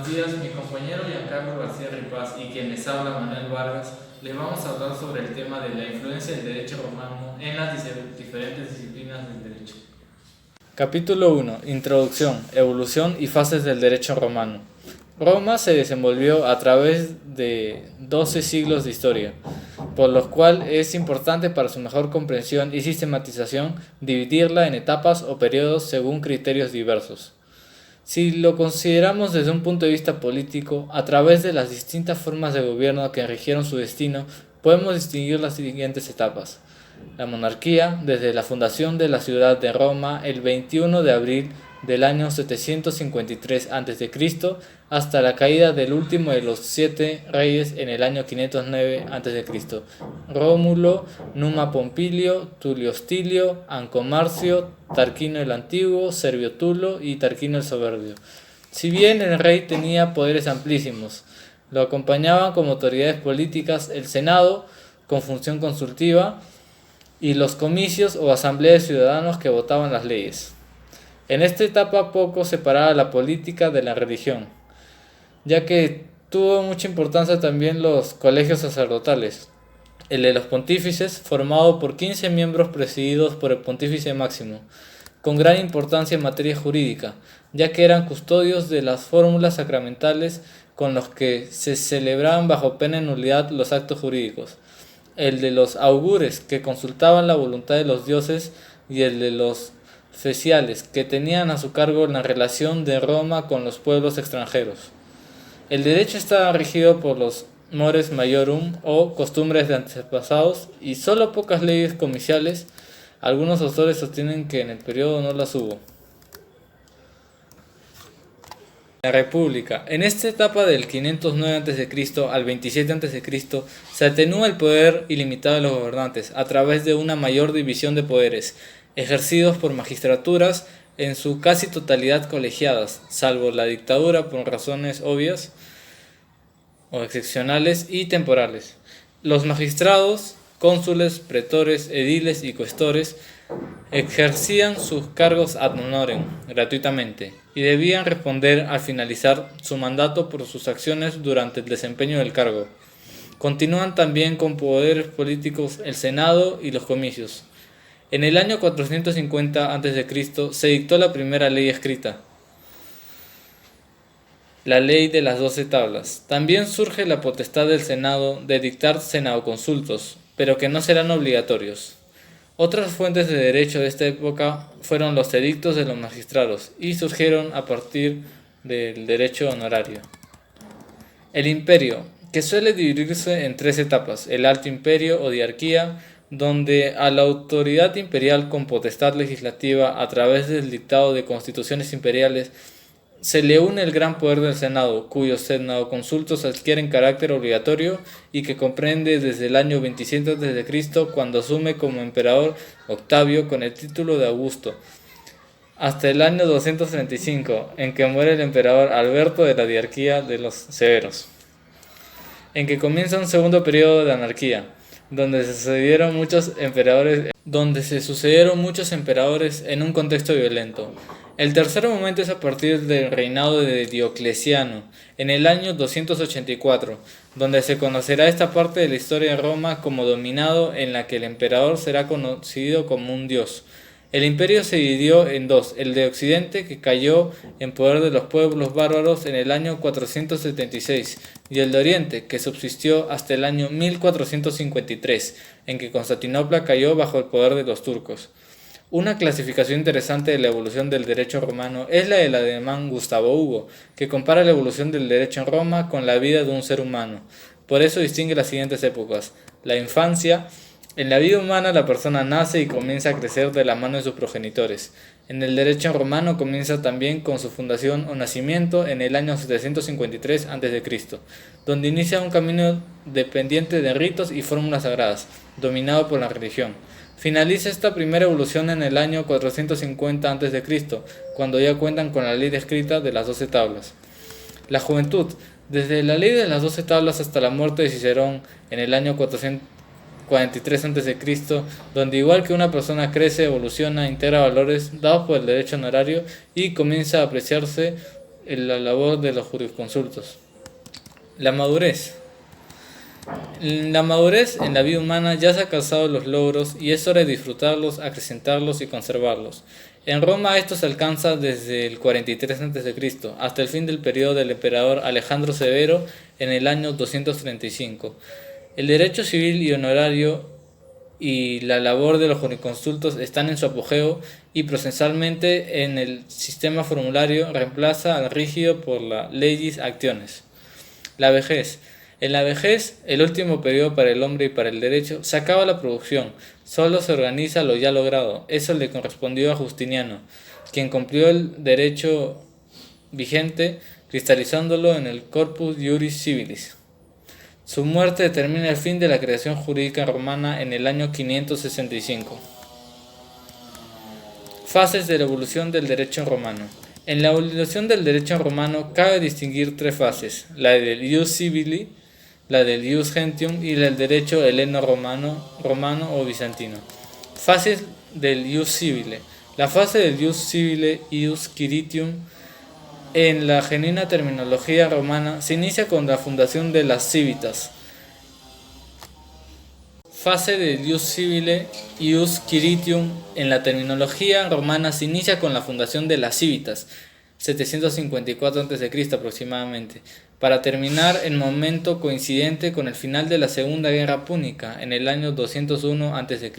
Buenos días, mi compañero Giancarlo García Ripaz y quien les habla Manuel Vargas, les vamos a hablar sobre el tema de la influencia del derecho romano en las diferentes disciplinas del derecho. Capítulo 1. Introducción, evolución y fases del derecho romano. Roma se desenvolvió a través de 12 siglos de historia, por lo cual es importante para su mejor comprensión y sistematización dividirla en etapas o periodos según criterios diversos. Si lo consideramos desde un punto de vista político, a través de las distintas formas de gobierno que rigieron su destino, podemos distinguir las siguientes etapas. La monarquía, desde la fundación de la ciudad de Roma el 21 de abril del año 753 a.C. hasta la caída del último de los 7 reyes en el año 509 a.C. Rómulo, Numa Pompilio, Tulio Hostilio, Ancomarcio, Tarquino el Antiguo, Servio Tulo y Tarquino el Soberbio. Si bien el rey tenía poderes amplísimos, lo acompañaban como autoridades políticas el Senado, con función consultiva, y los comicios o asambleas de ciudadanos que votaban las leyes. En esta etapa poco separaba la política de la religión, ya que tuvo mucha importancia también los colegios sacerdotales. El de los pontífices, formado por 15 miembros presididos por el pontífice máximo, con gran importancia en materia jurídica, ya que eran custodios de las fórmulas sacramentales con los que se celebraban bajo pena de nulidad los actos jurídicos. El de los augures, que consultaban la voluntad de los dioses, y el de los feciales, que tenían a su cargo la relación de Roma con los pueblos extranjeros. El derecho estaba regido por los mores maiorum o costumbres de antepasados y solo pocas leyes comiciales. Algunos autores sostienen que en el periodo no las hubo. La República. En esta etapa del 509 a.C. al 27 a.C. se atenúa el poder ilimitado de los gobernantes a través de una mayor división de poderes, ejercidos por magistraturas en su casi totalidad colegiadas, salvo la dictadura por razones obvias o excepcionales y temporales. Los magistrados, cónsules, pretores, ediles y cuestores ejercían sus cargos ad honorem, gratuitamente, y debían responder al finalizar su mandato por sus acciones durante el desempeño del cargo. Continúan también con poderes políticos el Senado y los comicios. En el año 450 a.C. se dictó la primera ley escrita, la Ley de las 12 Tablas. También surge la potestad del Senado de dictar senadoconsultos, pero que no serán obligatorios. Otras fuentes de derecho de esta época fueron los edictos de los magistrados y surgieron a partir del derecho honorario. El imperio, que suele dividirse en 3 etapas: el Alto Imperio o diarquía, donde a la autoridad imperial con potestad legislativa a través del dictado de constituciones imperiales se le une el gran poder del Senado, cuyos senadoconsultos adquieren carácter obligatorio y que comprende desde el año 27 a.C., cuando asume como emperador Octavio con el título de Augusto, hasta el año 235, en que muere el emperador Alberto de la diarquía de los Severos, en que comienza un segundo periodo de anarquía, donde se sucedieron muchos emperadores en un contexto violento. El tercer momento es a partir del reinado de Diocleciano, en el año 284, donde se conocerá esta parte de la historia de Roma como dominado, en la que el emperador será conocido como un dios. El imperio se dividió en dos: el de Occidente, que cayó en poder de los pueblos bárbaros en el año 476, y el de Oriente, que subsistió hasta el año 1453, en que Constantinopla cayó bajo el poder de los turcos. Una clasificación interesante de la evolución del derecho romano es la del alemán Gustavo Hugo, que compara la evolución del derecho en Roma con la vida de un ser humano. Por eso distingue las siguientes épocas: la infancia. En la vida humana la persona nace y comienza a crecer de la mano de sus progenitores. En el derecho romano comienza también con su fundación o nacimiento en el año 753 a.C., donde inicia un camino dependiente de ritos y fórmulas sagradas, dominado por la religión. Finaliza esta primera evolución en el año 450 a.C., cuando ya cuentan con la ley escrita de las 12 tablas. La juventud. Desde la ley de las 12 tablas hasta la muerte de Cicerón en el año 443 a.C., donde igual que una persona crece, evoluciona, integra valores dados por el derecho honorario y comienza a apreciarse en la labor de los jurisconsultos. La madurez. La madurez en la vida humana ya se ha alcanzado los logros y es hora de disfrutarlos, acrecentarlos y conservarlos. En Roma esto se alcanza desde el 43 a.C. hasta el fin del periodo del emperador Alejandro Severo en el año 235. El derecho civil y honorario y la labor de los jurisconsultos están en su apogeo y procesalmente en el sistema formulario reemplaza al rígido por la legis actiones. La vejez. En la vejez, el último periodo para el hombre y para el derecho, se acaba la producción, solo se organiza lo ya logrado. Eso le correspondió a Justiniano, quien cumplió el derecho vigente, cristalizándolo en el Corpus Juris Civilis. Su muerte determina el fin de la creación jurídica romana en el año 565. Fases de la evolución del derecho romano. En la evolución del derecho romano cabe distinguir tres fases: la del ius civili, la del ius gentium y la del derecho heleno-romano o bizantino. Fases del ius civile. La fase del ius civile, ius quiritium, en la genuina terminología romana, se inicia con la fundación de las civitas. Fase del ius civile, ius quiritium, en la terminología romana se inicia con la fundación de las civitas, 754 a.C. aproximadamente, para terminar en momento coincidente con el final de la Segunda Guerra Púnica, en el año 201 a.C.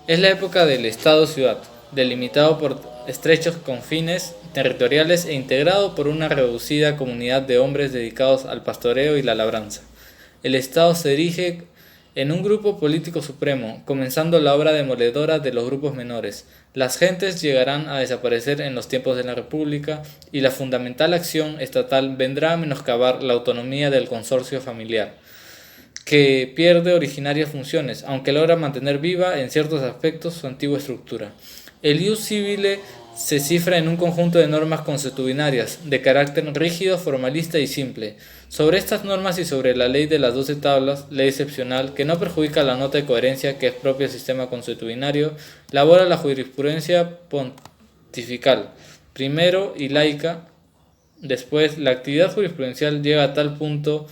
Es la época del Estado-ciudad, delimitado por estrechos confines territoriales e integrado por una reducida comunidad de hombres dedicados al pastoreo y la labranza. El Estado se erige en un grupo político supremo, comenzando la obra demoledora de los grupos menores. Las gentes llegarán a desaparecer en los tiempos de la República y la fundamental acción estatal vendrá a menoscabar la autonomía del consorcio familiar, que pierde originarias funciones, aunque logra mantener viva en ciertos aspectos su antigua estructura. El ius civile se cifra en un conjunto de normas consuetudinarias, de carácter rígido, formalista y simple. Sobre estas normas y sobre la ley de las 12 tablas, ley excepcional, que no perjudica la nota de coherencia que es propio del sistema consuetudinario, labora la jurisprudencia pontifical, primero y laica. Después, la actividad jurisprudencial llega a tal punto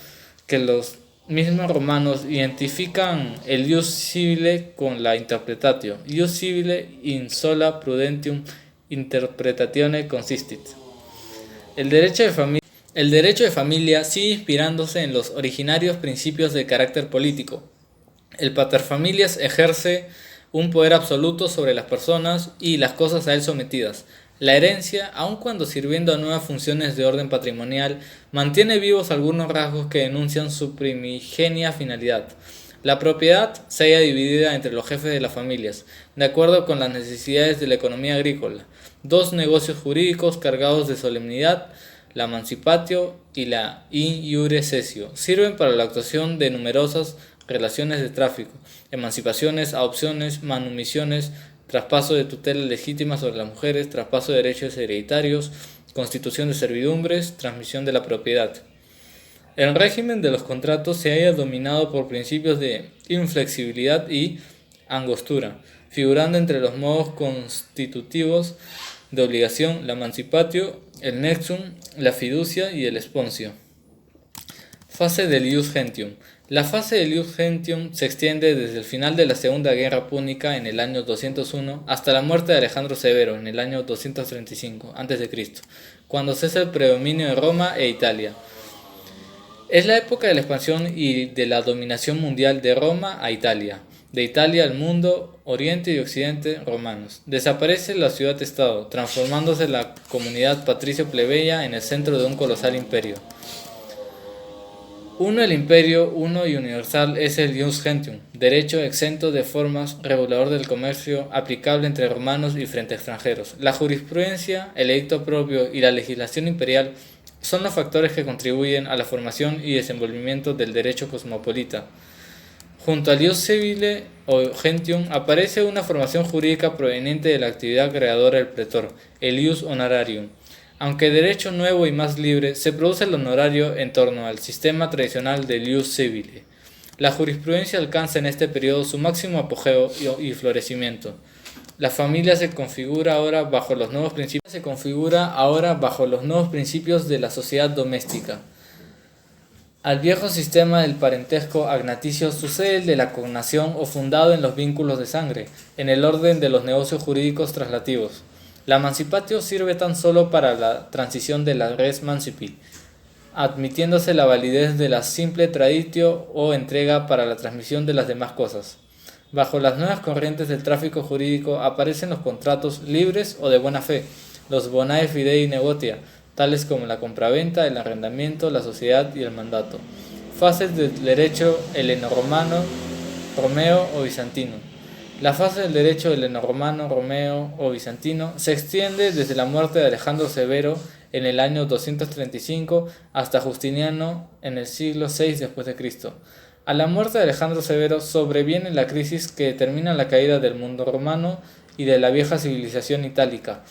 que los mismos romanos identifican el ius civile con la interpretatio. Ius civile in sola prudentium interpretatione consistit. El derecho de familia sigue inspirándose en los originarios principios de carácter político. El paterfamilias ejerce un poder absoluto sobre las personas y las cosas a él sometidas. La herencia, aun cuando sirviendo a nuevas funciones de orden patrimonial, mantiene vivos algunos rasgos que denuncian su primigenia finalidad. La propiedad se halla dividida entre los jefes de las familias, de acuerdo con las necesidades de la economía agrícola. Dos negocios jurídicos cargados de solemnidad, la mancipatio y la in iure cessio, sirven para la actuación de numerosas relaciones de tráfico, emancipaciones, adopciones, manumisiones, traspaso de tutela legítima sobre las mujeres, traspaso de derechos hereditarios, constitución de servidumbres, transmisión de la propiedad. El régimen de los contratos se halla dominado por principios de inflexibilidad y angostura, figurando entre los modos constitutivos de obligación la mancipatio, el nexum, la fiducia y el sponsio. Fase del ius gentium. La fase del ius gentium se extiende desde el final de la Segunda Guerra Púnica en el año 201 hasta la muerte de Alejandro Severo en el año 235 a.C., cuando cesa el predominio de Roma e Italia. Es la época de la expansión y de la dominación mundial de Roma a Italia, de Italia al mundo, Oriente y Occidente romanos. Desaparece la ciudad-estado, transformándose la comunidad patricio-plebeya en el centro de un colosal imperio. El imperio, uno y universal, es el ius gentium, derecho exento de formas, regulador del comercio, aplicable entre romanos y frente a extranjeros. La jurisprudencia, el edicto propio y la legislación imperial son los factores que contribuyen a la formación y desenvolvimiento del derecho cosmopolita. Junto al ius civile o gentium aparece una formación jurídica proveniente de la actividad creadora del pretor, el ius honorarium. Aunque derecho nuevo y más libre, se produce el honorario en torno al sistema tradicional del ius civile. La jurisprudencia alcanza en este periodo su máximo apogeo y florecimiento. La familia se configura ahora bajo los nuevos principios de la sociedad doméstica. Al viejo sistema del parentesco agnaticio sucede el de la cognación o fundado en los vínculos de sangre, en el orden de los negocios jurídicos traslativos. La mancipatio sirve tan solo para la transición de la res mancipi, admitiéndose la validez de la simple traditio o entrega para la transmisión de las demás cosas. Bajo las nuevas corrientes del tráfico jurídico aparecen los contratos libres o de buena fe, los bonae fidei negotia, tales como la compraventa, el arrendamiento, la sociedad y el mandato. Fases del derecho heleno-romano, romeo o bizantino. La fase del derecho heleno-romano, romeo o bizantino se extiende desde la muerte de Alejandro Severo en el año 235 hasta Justiniano en el siglo VI después de Cristo. A la muerte de Alejandro Severo sobreviene la crisis que determina la caída del mundo romano y de la vieja civilización itálica.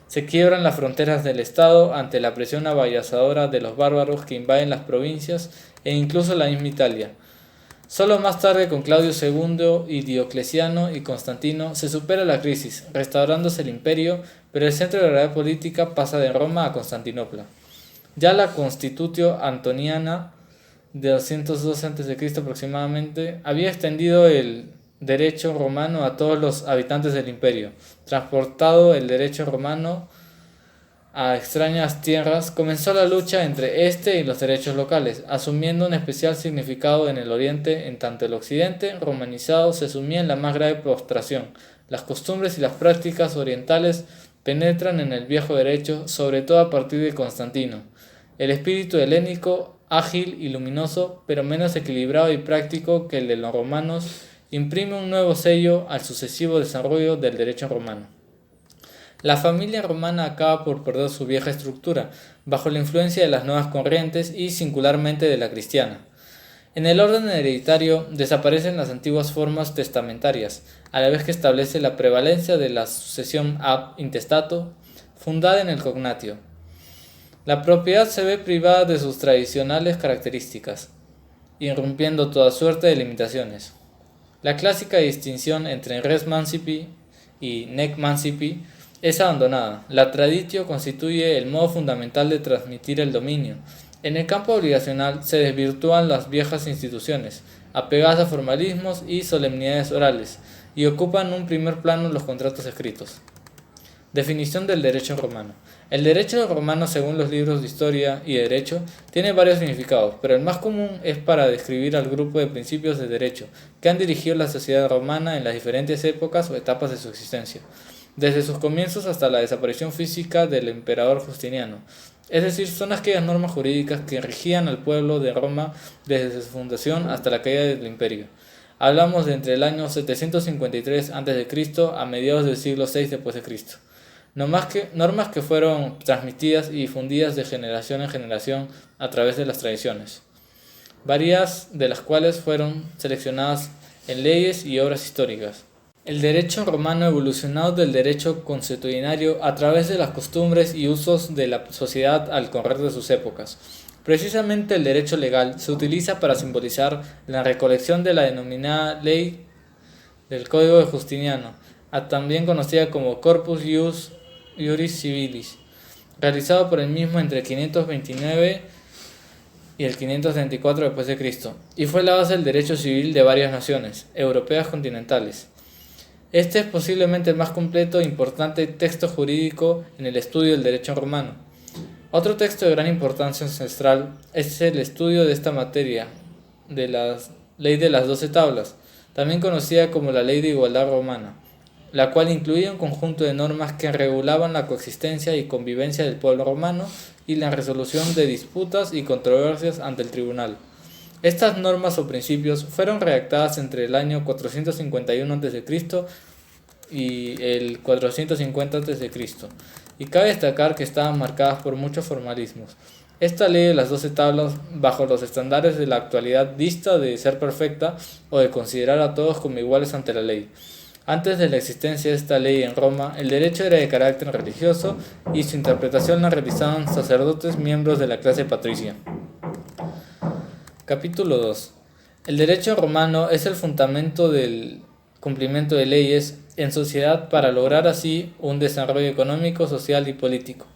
Se quiebran las fronteras del Estado ante la presión avasalladora de los bárbaros que invaden las provincias e incluso la misma Italia. Solo más tarde, con Claudio II y Diocleciano y Constantino, se supera la crisis, restaurándose el imperio, pero el centro de la gravedad política pasa de Roma a Constantinopla. Ya la Constitutio Antoniana de 202 a.C. aproximadamente había extendido el derecho romano a todos los habitantes del imperio. Transportado el derecho romano a extrañas tierras, comenzó la lucha entre este y los derechos locales, asumiendo un especial significado en el oriente, en tanto el occidente, romanizado, se sumía en la más grave prostración. Las costumbres y las prácticas orientales penetran en el viejo derecho, sobre todo a partir de Constantino. El espíritu helénico, ágil y luminoso, pero menos equilibrado y práctico que el de los romanos, imprime un nuevo sello al sucesivo desarrollo del derecho romano. La familia romana acaba por perder su vieja estructura, bajo la influencia de las nuevas corrientes y singularmente de la cristiana. En el orden hereditario desaparecen las antiguas formas testamentarias, a la vez que establece la prevalencia de la sucesión ab intestato, fundada en el cognatio. La propiedad se ve privada de sus tradicionales características, irrumpiendo toda suerte de limitaciones. La clásica distinción entre res mancipi y nec mancipi es abandonada. La traditio constituye el modo fundamental de transmitir el dominio. En el campo obligacional se desvirtúan las viejas instituciones, apegadas a formalismos y solemnidades orales, y ocupan un primer plano los contratos escritos. Definición del derecho romano. El derecho romano, según los libros de historia y derecho, tiene varios significados, pero el más común es para describir al grupo de principios de derecho que han dirigido la sociedad romana en las diferentes épocas o etapas de su existencia, desde sus comienzos hasta la desaparición física del emperador Justiniano. Es decir, son aquellas normas jurídicas que regían al pueblo de Roma desde su fundación hasta la caída del imperio. Hablamos de entre el año 753 a.C. a mediados del siglo VI después de Cristo. Normas que fueron transmitidas y difundidas de generación en generación a través de las tradiciones, varias de las cuales fueron seleccionadas en leyes y obras históricas. El derecho romano evolucionó del derecho consuetudinario a través de las costumbres y usos de la sociedad al correr de sus épocas. Precisamente el derecho legal se utiliza para simbolizar la recolección de la denominada ley del Código de Justiniano, también conocida como Corpus Juris Civilis, realizado por el mismo entre el 529 y el 534 después de Cristo, y fue la base del derecho civil de varias naciones europeas continentales. Este es posiblemente el más completo e importante texto jurídico en el estudio del derecho romano. Otro texto de gran importancia ancestral es el estudio de esta materia, de la Ley de las 12 Tablas, también conocida como la Ley de Igualdad Romana, la cual incluía un conjunto de normas que regulaban la coexistencia y convivencia del pueblo romano y la resolución de disputas y controversias ante el tribunal. Estas normas o principios fueron redactadas entre el año 451 a.C. y el 450 a.C., y cabe destacar que estaban marcadas por muchos formalismos. Esta ley de las 12 tablas, bajo los estándares de la actualidad, dista de ser perfecta o de considerar a todos como iguales ante la ley. Antes de la existencia de esta ley en Roma, el derecho era de carácter religioso y su interpretación la realizaban sacerdotes miembros de la clase patricia. Capítulo 2. El derecho romano es el fundamento del cumplimiento de leyes en sociedad para lograr así un desarrollo económico, social y político.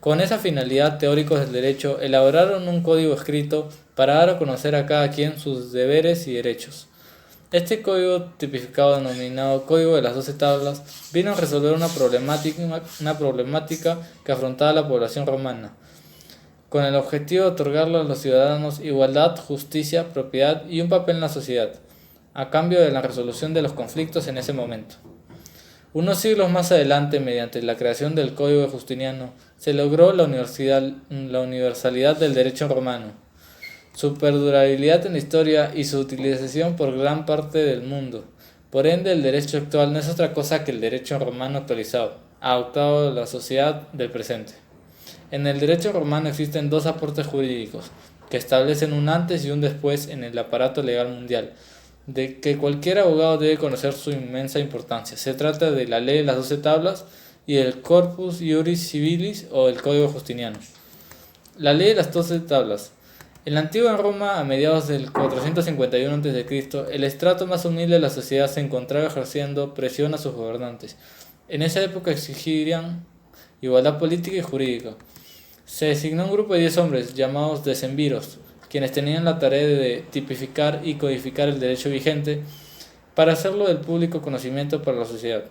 Con esa finalidad, teóricos del derecho elaboraron un código escrito para dar a conocer a cada quien sus deberes y derechos. Este código tipificado denominado Código de las 12 Tablas vino a resolver una problemática que afrontaba la población romana, con el objetivo de otorgarle a los ciudadanos igualdad, justicia, propiedad y un papel en la sociedad, a cambio de la resolución de los conflictos en ese momento. Unos siglos más adelante, mediante la creación del Código Justiniano, se logró la universalidad del derecho romano, su perdurabilidad en la historia y su utilización por gran parte del mundo. Por ende, el derecho actual no es otra cosa que el derecho romano actualizado, adaptado a la sociedad del presente. En el derecho romano existen dos aportes jurídicos, que establecen un antes y un después en el aparato legal mundial, de que cualquier abogado debe conocer su inmensa importancia. Se trata de la Ley de las 12 Tablas y el Corpus Juris Civilis o el Código Justiniano. La Ley de las 12 Tablas. En la antigua Roma, a mediados del 451 a.C., el estrato más humilde de la sociedad se encontraba ejerciendo presión a sus gobernantes. En esa época exigían igualdad política y jurídica. Se designó un grupo de 10 hombres, llamados decemviros, quienes tenían la tarea de tipificar y codificar el derecho vigente para hacerlo del público conocimiento para la sociedad.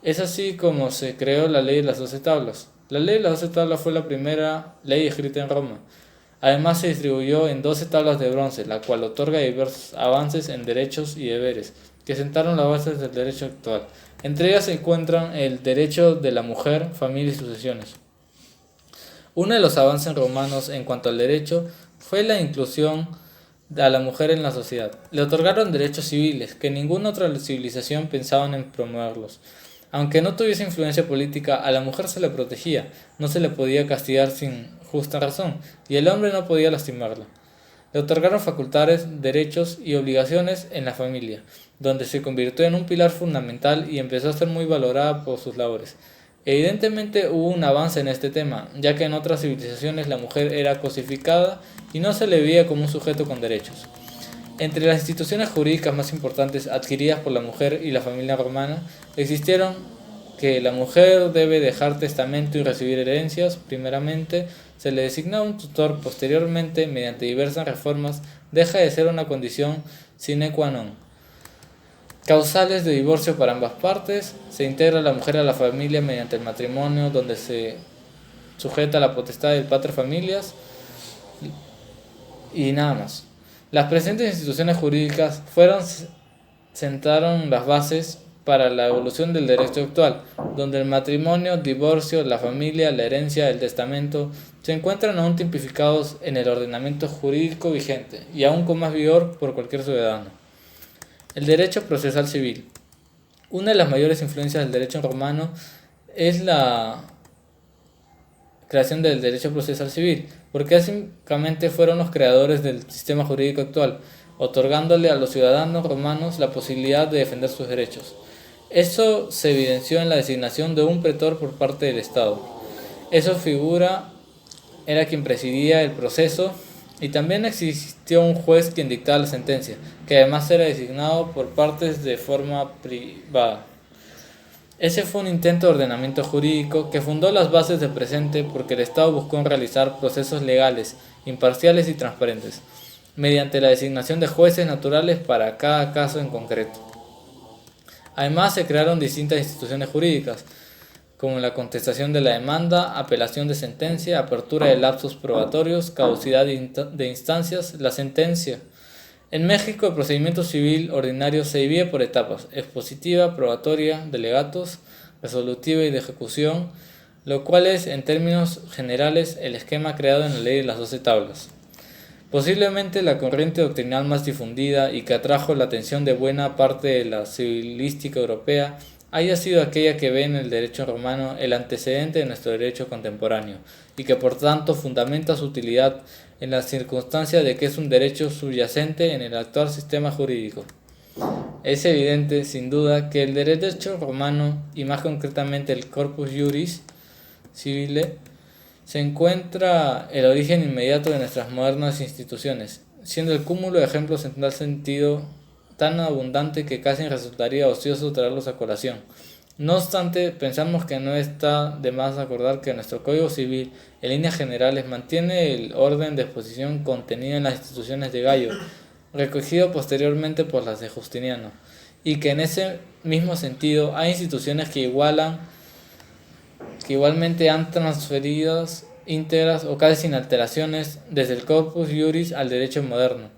Es así como se creó la Ley de las 12 Tablas. La Ley de las 12 Tablas fue la primera ley escrita en Roma. Además se distribuyó en 12 tablas de bronce, la cual otorga diversos avances en derechos y deberes, que sentaron las bases del derecho actual. Entre ellas se encuentran el derecho de la mujer, familia y sucesiones. Uno de los avances romanos en cuanto al derecho fue la inclusión a la mujer en la sociedad. Le otorgaron derechos civiles, que ninguna otra civilización pensaba en promoverlos. Aunque no tuviese influencia política, a la mujer se le protegía, no se le podía castigar sin justa razón, y el hombre no podía lastimarla. Le otorgaron facultades, derechos y obligaciones en la familia, donde se convirtió en un pilar fundamental y empezó a ser muy valorada por sus labores. Evidentemente hubo un avance en este tema, ya que en otras civilizaciones la mujer era cosificada y no se le veía como un sujeto con derechos. Entre las instituciones jurídicas más importantes adquiridas por la mujer y la familia romana existieron que la mujer debe dejar testamento y recibir herencias. Primeramente, se le designaba un tutor. Posteriormente, mediante diversas reformas, deja de ser una condición sine qua non. Causales de divorcio para ambas partes. Se integra a la mujer a la familia mediante el matrimonio, donde se sujeta a la potestad del pater familias y nada más. Las presentes instituciones jurídicas sentaron las bases para la evolución del derecho actual, donde el matrimonio, divorcio, la familia, la herencia, el testamento se encuentran aún tipificados en el ordenamiento jurídico vigente y aún con más vigor por cualquier ciudadano. El derecho procesal civil. Una de las mayores influencias del derecho romano es la creación del derecho procesal civil, porque básicamente fueron los creadores del sistema jurídico actual, otorgándole a los ciudadanos romanos la posibilidad de defender sus derechos. Eso se evidenció en la designación de un pretor por parte del Estado. Esa figura era quien presidía el proceso y también existió un juez quien dictaba la sentencia, que además era designado por partes de forma privada. Ese fue un intento de ordenamiento jurídico que fundó las bases del presente porque el Estado buscó realizar procesos legales, imparciales y transparentes, mediante la designación de jueces naturales para cada caso en concreto. Además se crearon distintas instituciones jurídicas, como la contestación de la demanda, apelación de sentencia, apertura de lapsos probatorios, caducidad de instancias, la sentencia. En México el procedimiento civil ordinario se divide por etapas: expositiva, probatoria, de legatos, resolutiva y de ejecución, lo cual es, en términos generales, el esquema creado en la Ley de las 12 Tablas. Posiblemente la corriente doctrinal más difundida y que atrajo la atención de buena parte de la civilística europea haya sido aquella que ve en el derecho romano el antecedente de nuestro derecho contemporáneo y que por tanto fundamenta su utilidad en la circunstancia de que es un derecho subyacente en el actual sistema jurídico. Es evidente, sin duda, que el derecho romano, y más concretamente el Corpus Juris Civile, se encuentra el origen inmediato de nuestras modernas instituciones, siendo el cúmulo de ejemplos en tal sentido tan abundante que casi resultaría ocioso traerlos a colación. No obstante, pensamos que no está de más acordar que nuestro Código Civil, en líneas generales, mantiene el orden de exposición contenido en las instituciones de Gallo, recogido posteriormente por las de Justiniano, y que en ese mismo sentido hay instituciones que igualmente han transferidas íntegras o casi sin alteraciones desde el corpus iuris al derecho moderno.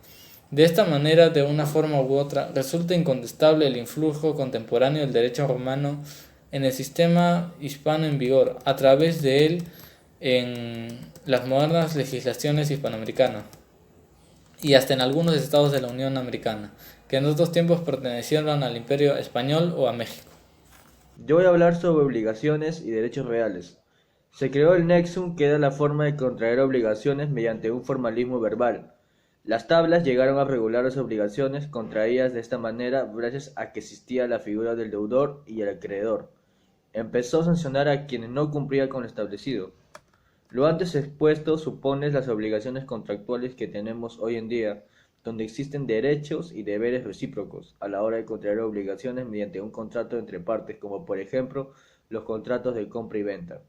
De esta manera, de una forma u otra, resulta incontestable el influjo contemporáneo del derecho romano en el sistema hispano en vigor, a través de él en las modernas legislaciones hispanoamericanas y hasta en algunos estados de la Unión Americana, que en otros tiempos pertenecieron al Imperio Español o a México. Yo voy a hablar sobre obligaciones y derechos reales. Se creó el nexum, que era la forma de contraer obligaciones mediante un formalismo verbal. Las tablas llegaron a regular las obligaciones contraídas de esta manera gracias a que existía la figura del deudor y el acreedor. Empezó a sancionar a quienes no cumplían con lo establecido. Lo antes expuesto supone las obligaciones contractuales que tenemos hoy en día, donde existen derechos y deberes recíprocos a la hora de contraer obligaciones mediante un contrato entre partes, como por ejemplo los contratos de compra y venta.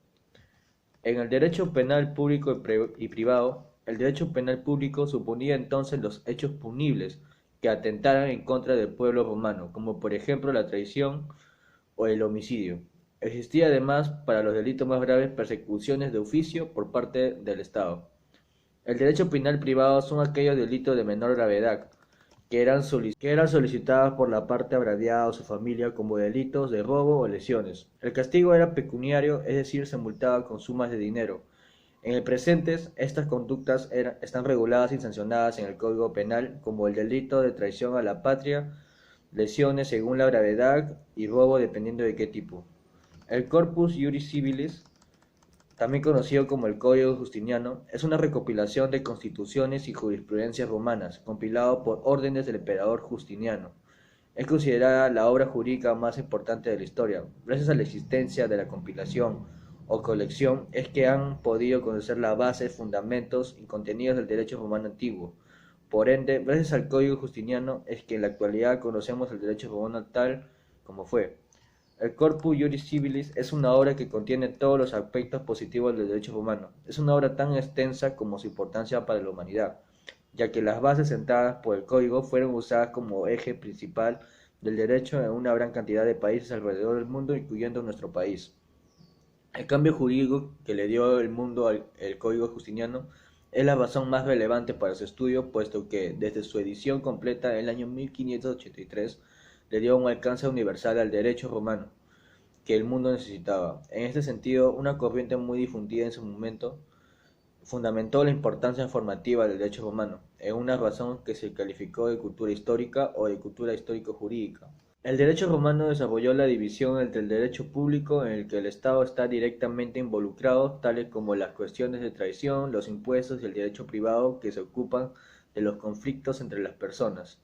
En el derecho penal público y privado, el derecho penal público suponía entonces los hechos punibles que atentaran en contra del pueblo romano, como por ejemplo la traición o el homicidio. Existía además, para los delitos más graves, persecuciones de oficio por parte del Estado. El derecho penal privado son aquellos delitos de menor gravedad que eran solicitados por la parte agraviada o su familia como delitos de robo o lesiones. El castigo era pecuniario, es decir, se multaba con sumas de dinero. En el presente, estas conductas están reguladas y sancionadas en el Código Penal como el delito de traición a la patria, lesiones según la gravedad y robo dependiendo de qué tipo. El Corpus Juris Civilis, también conocido como el Código Justiniano, es una recopilación de constituciones y jurisprudencias romanas, compilado por órdenes del emperador Justiniano. Es considerada la obra jurídica más importante de la historia. Gracias a la existencia de la compilación o colección es que han podido conocer las bases, fundamentos y contenidos del derecho romano antiguo. Por ende, gracias al Código Justiniano es que en la actualidad conocemos el derecho romano tal como fue. El Corpus Juris Civilis es una obra que contiene todos los aspectos positivos del derecho romano. Es una obra tan extensa como su importancia para la humanidad, ya que las bases sentadas por el código fueron usadas como eje principal del derecho en una gran cantidad de países alrededor del mundo, incluyendo nuestro país. El cambio jurídico que le dio el mundo al Código Justiniano es la razón más relevante para su estudio, puesto que desde su edición completa en el año 1583 le dio un alcance universal al derecho romano que el mundo necesitaba. En este sentido, una corriente muy difundida en su momento fundamentó la importancia formativa del derecho romano, en una razón que se calificó de cultura histórica o de cultura histórico-jurídica. El derecho romano desarrolló la división entre el derecho público, en el que el Estado está directamente involucrado, tales como las cuestiones de traición, los impuestos, y el derecho privado, que se ocupan de los conflictos entre las personas.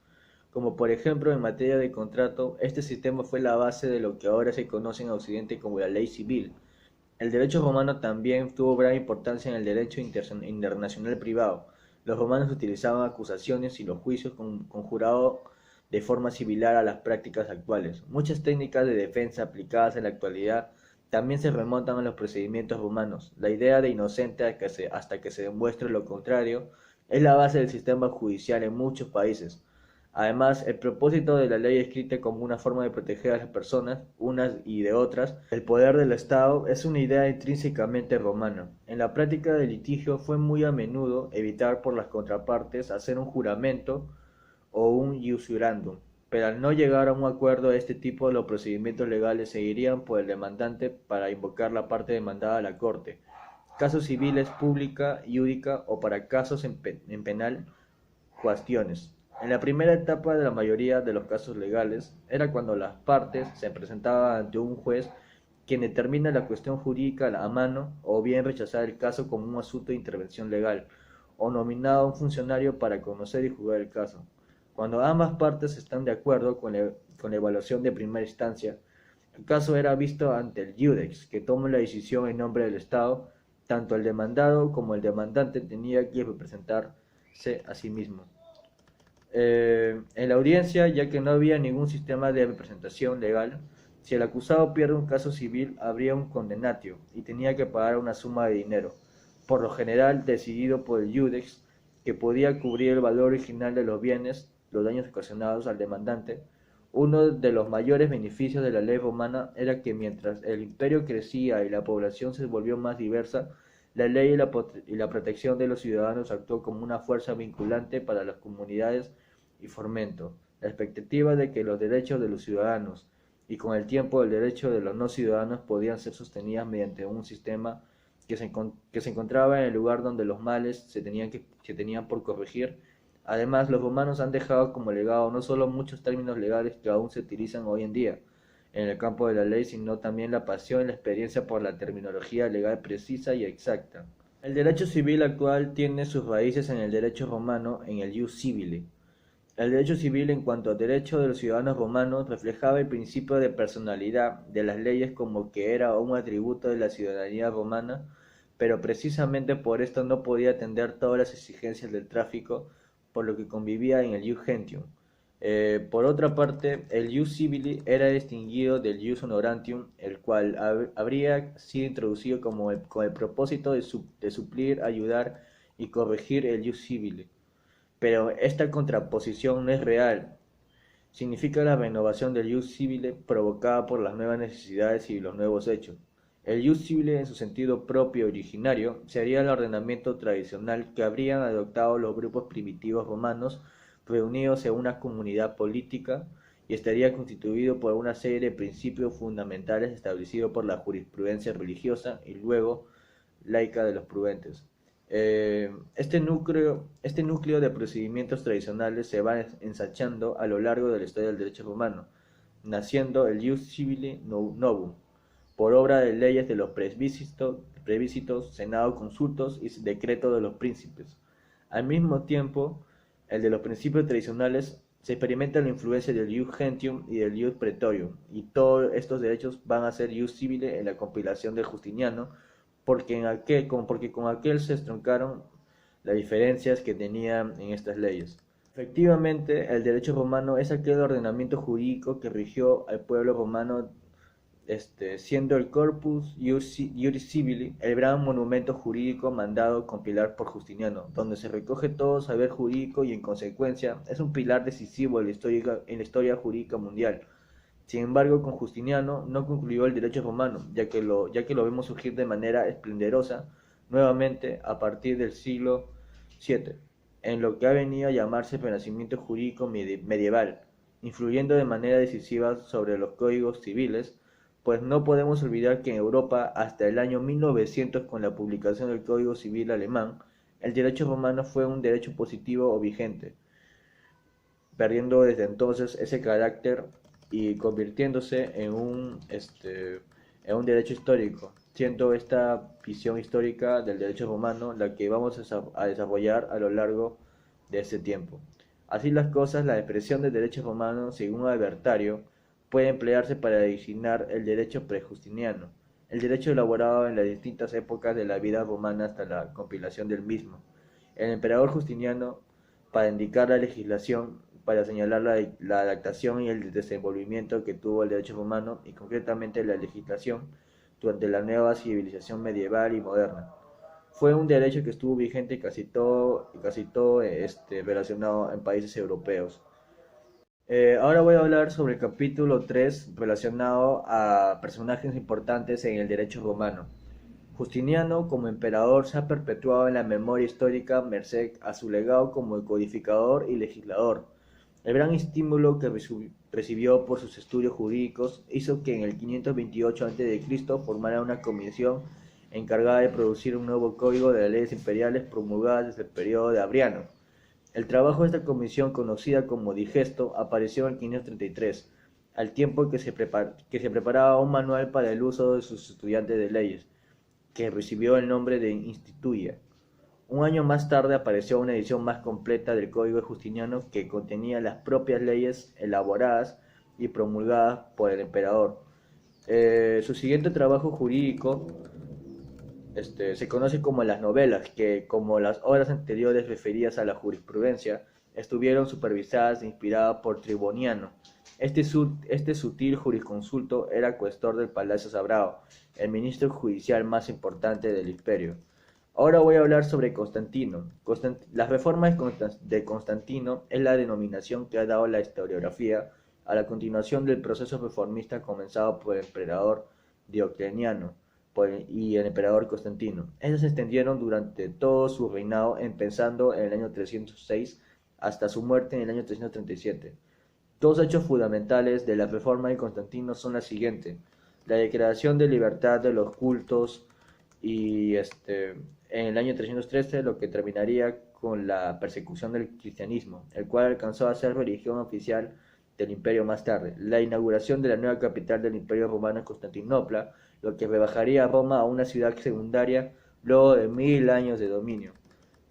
Como por ejemplo en materia de contrato, este sistema fue la base de lo que ahora se conoce en Occidente como la ley civil. El derecho romano también tuvo gran importancia en el derecho internacional privado. Los romanos utilizaban acusaciones y los juicios conjurados de forma similar a las prácticas actuales. Muchas técnicas de defensa aplicadas en la actualidad también se remontan a los procedimientos romanos. La idea de inocente hasta que se demuestre lo contrario es la base del sistema judicial en muchos países. Además, el propósito de la ley escrita como una forma de proteger a las personas, unas y de otras, el poder del Estado, es una idea intrínsecamente romana. En la práctica del litigio fue muy a menudo evitar por las contrapartes hacer un juramento o un iusurandum, pero al no llegar a un acuerdo de este tipo, los procedimientos legales seguirían por el demandante para invocar la parte demandada a la corte, casos civiles pública, iudica o para casos en penal, cuestiones. En la primera etapa de la mayoría de los casos legales era cuando las partes se presentaban ante un juez quien determina la cuestión jurídica a mano, o bien rechazar el caso como un asunto de intervención legal, o nominado a un funcionario para conocer y juzgar el caso. Cuando ambas partes están de acuerdo con la evaluación de primera instancia, el caso era visto ante el iudex, que toma la decisión en nombre del Estado. Tanto el demandado como el demandante tenía que representarse a sí mismo. En la audiencia, ya que no había ningún sistema de representación legal, si el acusado pierde un caso civil, habría un condenatio y tenía que pagar una suma de dinero, por lo general decidido por el iudex, que podía cubrir el valor original de los bienes, los daños ocasionados al demandante. Uno de los mayores beneficios de la ley romana era que mientras el imperio crecía y la población se volvió más diversa, la ley y la protección de los ciudadanos actuó como una fuerza vinculante para las comunidades y fomento. La expectativa de que los derechos de los ciudadanos y con el tiempo el derecho de los no ciudadanos podían ser sostenidas mediante un sistema que se encontraba en el lugar donde los males se tenían por corregir. Además, los romanos han dejado como legado no solo muchos términos legales que aún se utilizan hoy en día en el campo de la ley, sino también la pasión y la experiencia por la terminología legal precisa y exacta. El derecho civil actual tiene sus raíces en el derecho romano, en el ius civile. El derecho civil, en cuanto a derecho de los ciudadanos romanos, reflejaba el principio de personalidad de las leyes como que era un atributo de la ciudadanía romana, pero precisamente por esto no podía atender todas las exigencias del tráfico, por lo que convivía en el ius gentium. Por otra parte, el ius civili era distinguido del ius honorantium, el cual habría sido introducido con el propósito de suplir, ayudar y corregir el ius civile. Pero esta contraposición no es real. Significa la renovación del ius civile provocada por las nuevas necesidades y los nuevos hechos. El ius civile, en su sentido propio originario, sería el ordenamiento tradicional que habrían adoptado los grupos primitivos romanos reunidos en una comunidad política y estaría constituido por una serie de principios fundamentales establecidos por la jurisprudencia religiosa y luego laica de los prudentes. Este núcleo de procedimientos tradicionales se va ensanchando a lo largo de la historia del derecho romano, naciendo el ius civile novum, por obra de leyes de los plebiscitos, senado consultos y decreto de los príncipes. Al mismo tiempo, el de los principios tradicionales se experimenta la influencia del ius gentium y del ius praetorium, y todos estos derechos van a ser ius civile en la compilación del Justiniano, porque con aquel se estroncaron las diferencias que tenían en estas leyes. Efectivamente, el derecho romano es aquel ordenamiento jurídico que rigió al pueblo romano, siendo el Corpus Iuris Civili el gran monumento jurídico mandado compilar por Justiniano, donde se recoge todo saber jurídico y en consecuencia es un pilar decisivo en la historia jurídica mundial. Sin embargo, con Justiniano no concluyó el derecho romano, ya que lo vemos surgir de manera esplendorosa nuevamente a partir del siglo VII, en lo que ha venido a llamarse el renacimiento jurídico medieval, influyendo de manera decisiva sobre los códigos civiles, pues no podemos olvidar que en Europa, hasta el año 1900, con la publicación del Código Civil alemán, el derecho romano fue un derecho positivo o vigente, perdiendo desde entonces ese carácter y convirtiéndose en un derecho histórico, siendo esta visión histórica del derecho romano la que vamos a desarrollar a lo largo de este tiempo. Así las cosas, la expresión del derecho romano, según Albertario, puede emplearse para designar el derecho prejustiniano, el derecho elaborado en las distintas épocas de la vida romana hasta la compilación del mismo. El emperador Justiniano, para indicar la legislación, para señalar la adaptación y el desenvolvimiento que tuvo el derecho romano y concretamente la legislación durante la nueva civilización medieval y moderna. Fue un derecho que estuvo vigente casi todo relacionado en países europeos. Ahora voy a hablar sobre el capítulo 3 relacionado a personajes importantes en el derecho romano. Justiniano, como emperador, se ha perpetuado en la memoria histórica merced a su legado como codificador y legislador. El gran estímulo que recibió por sus estudios jurídicos hizo que en el 528 a.C. formara una comisión encargada de producir un nuevo código de las leyes imperiales promulgadas desde el periodo de Adriano. El trabajo de esta comisión, conocida como Digesto, apareció en el 533, al tiempo que se preparaba un manual para el uso de sus estudiantes de leyes, que recibió el nombre de Instituia. Un año más tarde apareció una edición más completa del Código Justiniano que contenía las propias leyes elaboradas y promulgadas por el emperador. Su siguiente trabajo jurídico Se conoce como las novelas, que como las obras anteriores referidas a la jurisprudencia, estuvieron supervisadas e inspiradas por Triboniano. Este sutil jurisconsulto era cuestor del Palacio Sagrado, el ministro judicial más importante del imperio. Ahora voy a hablar sobre Constantino. Las reformas de Constantino es la denominación que ha dado la historiografía a la continuación del proceso reformista comenzado por el emperador Diocleciano y el emperador Constantino. Estas se extendieron durante todo su reinado, empezando en el año 306 hasta su muerte en el año 337. Dos hechos fundamentales de la reforma de Constantino son las siguientes: la declaración de libertad de los cultos y en el año 313, lo que terminaría con la persecución del cristianismo, el cual alcanzó a ser religión oficial del imperio más tarde. La inauguración de la nueva capital del imperio romano en Constantinopla, lo que rebajaría a Roma a una ciudad secundaria luego de 1000 años de dominio.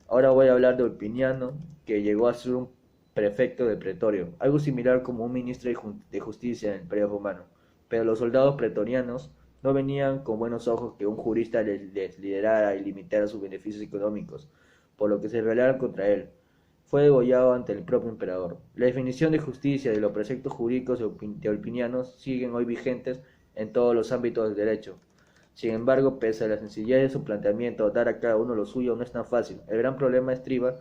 Ahora voy a hablar de Opiniano, que llegó a ser un prefecto de pretorio, algo similar como un ministro de justicia en el imperio romano. Pero los soldados pretorianos no venían con buenos ojos que un jurista les liderara y limitara sus beneficios económicos, por lo que se rebelaron contra él. Fue degollado ante el propio emperador. La definición de justicia de los preceptos jurídicos de Opinianos siguen hoy vigentes en todos los ámbitos del derecho. Sin embargo, pese a la sencillez de su planteamiento, dar a cada uno lo suyo no es tan fácil. El gran problema estriba,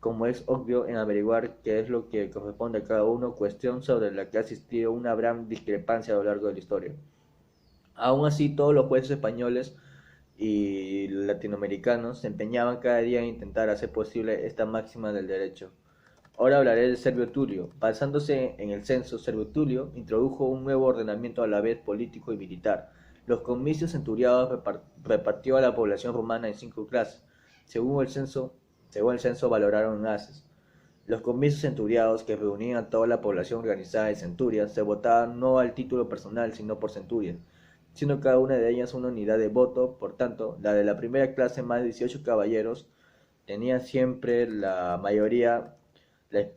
como es obvio, en averiguar qué es lo que corresponde a cada uno, cuestión sobre la que ha existido una gran discrepancia a lo largo de la historia. Aún así, todos los jueces españoles y latinoamericanos se empeñaban cada día en intentar hacer posible esta máxima del derecho. Ahora hablaré de Servio Tulio. Basándose en el censo, Servio Tulio introdujo un nuevo ordenamiento a la vez político y militar. Los comicios centuriados repartió a la población romana en 5 clases. Según el censo valoraron en haces. Los comicios centuriados, que reunían a toda la población organizada en centurias, se votaban no al título personal, sino por centurias, siendo cada una de ellas una unidad de voto. Por tanto, la de la primera clase, más de 18 caballeros, tenía siempre la mayoría,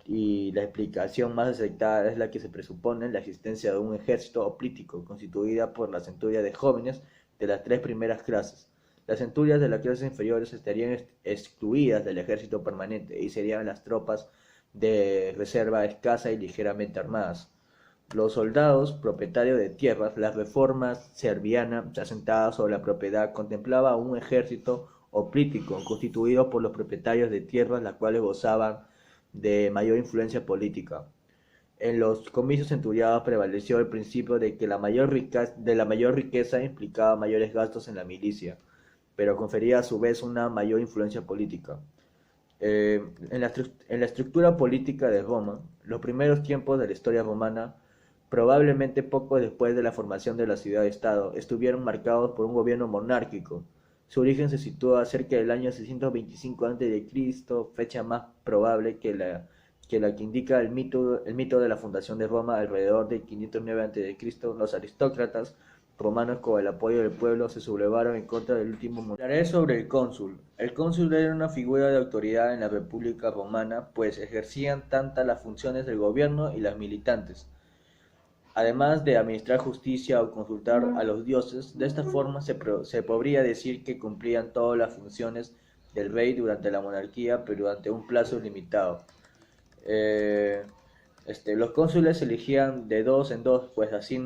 y la explicación más aceptada es la que se presupone la existencia de un ejército político constituida por la centuria de jóvenes de las 3 primeras clases. Las centurias de las clases inferiores estarían excluidas del ejército permanente y serían las tropas de reserva escasa y ligeramente armadas. Los soldados propietarios de tierras, la reforma serviana asentada sobre la propiedad, contemplaba un ejército político constituido por los propietarios de tierras, las cuales gozaban de mayor influencia política. En los comicios centuriados prevaleció el principio de que la mayor riqueza implicaba mayores gastos en la milicia, pero confería a su vez una mayor influencia política. En la estructura política de Roma, los primeros tiempos de la historia romana, probablemente poco después de la formación de la ciudad-estado, estuvieron marcados por un gobierno monárquico. Su origen se sitúa cerca del año 625 a.C., fecha más probable que indica el mito de la fundación de Roma. Alrededor de 509 a.C., los aristócratas romanos, con el apoyo del pueblo, se sublevaron en contra del último monarca. Hablaré sobre el cónsul. El cónsul era una figura de autoridad en la República Romana, pues ejercían tantas las funciones del gobierno y las militantes, además de administrar justicia o consultar a los dioses. De esta forma se podría decir que cumplían todas las funciones del rey durante la monarquía, pero durante un plazo limitado. Los cónsules se elegían de dos en dos, pues así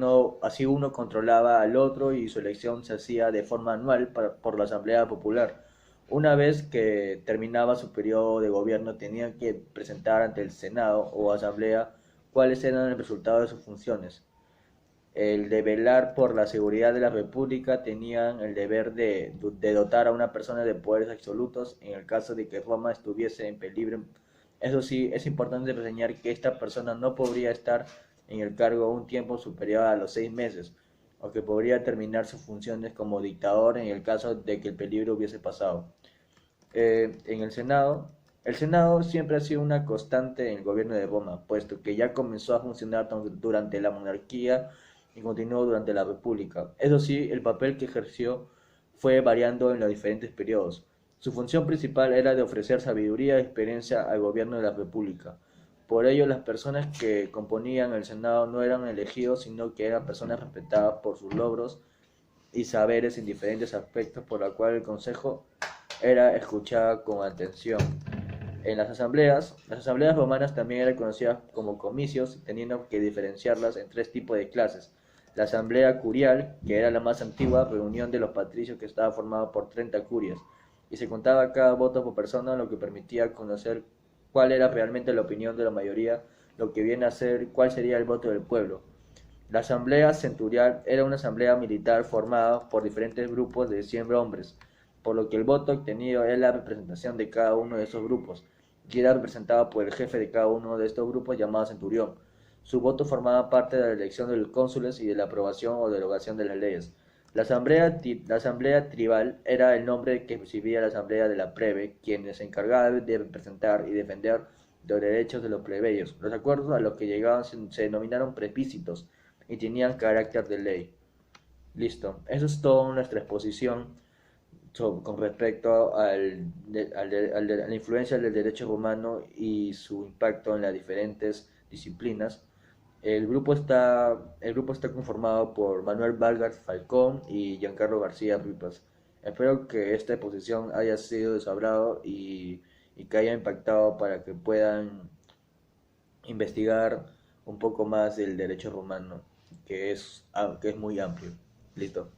uno controlaba al otro y su elección se hacía de forma anual por la Asamblea Popular. Una vez que terminaba su periodo de gobierno, tenían que presentar ante el Senado o Asamblea cuáles eran el resultado de sus funciones. El de velar por la seguridad de la República, tenían el deber de dotar a una persona de poderes absolutos en el caso de que Roma estuviese en peligro. Eso sí, es importante reseñar que esta persona no podría estar en el cargo un tiempo superior a los 6 meses, o que podría terminar sus funciones como dictador en el caso de que el peligro hubiese pasado. En el Senado siempre ha sido una constante en el gobierno de Roma, puesto que ya comenzó a funcionar durante la monarquía y continuó durante la República. Eso sí, el papel que ejerció fue variando en los diferentes periodos. Su función principal era de ofrecer sabiduría y experiencia al gobierno de la República. Por ello, las personas que componían el Senado no eran elegidos, sino que eran personas respetadas por sus logros y saberes en diferentes aspectos, por lo cual el consejo era escuchado con atención. En las asambleas romanas también eran conocidas como comicios, teniendo que diferenciarlas en tres tipos de clases. La asamblea curial, que era la más antigua, reunión de los patricios que estaba formada por 30 curias, y se contaba cada voto por persona, lo que permitía conocer cuál era realmente la opinión de la mayoría, lo que viene a ser cuál sería el voto del pueblo. La asamblea centurial era una asamblea militar formada por diferentes grupos de 100 hombres, por lo que el voto obtenido es la representación de cada uno de esos grupos, y era representado por el jefe de cada uno de estos grupos llamado centurión. Su voto formaba parte de la elección de los cónsules y de la aprobación o derogación de las leyes. La asamblea tribal era el nombre que recibía la asamblea de la plebe, quienes se encargaban de representar y defender los derechos de los plebeyos. Los acuerdos a los que llegaban se denominaron plebiscitos y tenían carácter de ley. Listo, eso es toda nuestra exposición con respecto a la influencia del derecho romano y su impacto en las diferentes disciplinas. El grupo está conformado por Manuel Vargas Falcón y Giancarlo García Ripas. Espero que esta exposición haya sido de su agrado y que haya impactado para que puedan investigar un poco más del derecho romano, que es muy amplio. Listo.